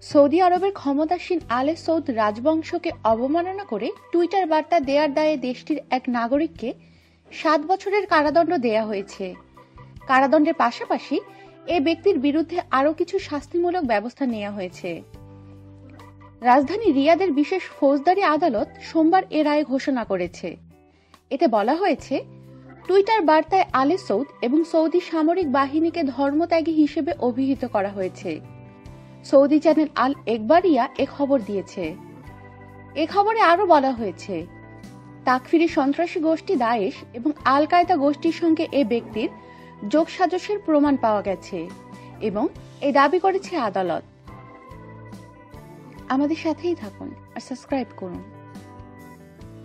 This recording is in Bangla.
সৌদি আরবের ক্ষমতাসীন আলে সৌদ রাজবংশকে অবমাননা করে টুইটার বার্তা দেয়ার দায়ে দেশটির এক নাগরিককে 7 বছরের কারাদণ্ড দেয়া হয়েছে। কারাদণ্ডের পাশাপাশি এ ব্যক্তির বিরুদ্ধে আরও কিছু শাস্তিমূলক ব্যবস্থা নেওয়া হয়েছে। রাজধানী রিয়াদের বিশেষ ফৌজদারি আদালত সোমবার এ রায় ঘোষণা করেছে। এতে বলা হয়েছে, টুইটার বার্তায় আলে সৌদ এবং সৌদি সামরিক বাহিনীকে ধর্মত্যাগী হিসেবে অভিহিত করা হয়েছে। সৌদি চ্যানেল আল একবারিয়া এ খবর দিয়েছে। এ খবরে আরও বলা হয়েছে, তাকফিরি সন্ত্রাসী গোষ্ঠী দায়েশ এবং আল কায়দা গোষ্ঠীর সঙ্গে এ ব্যক্তির যোগসাজশের প্রমাণ পাওয়া গেছে এবং এ দাবি করেছে আদালত। আমাদের সাথেই থাকুন আর সাবস্ক্রাইব করুন।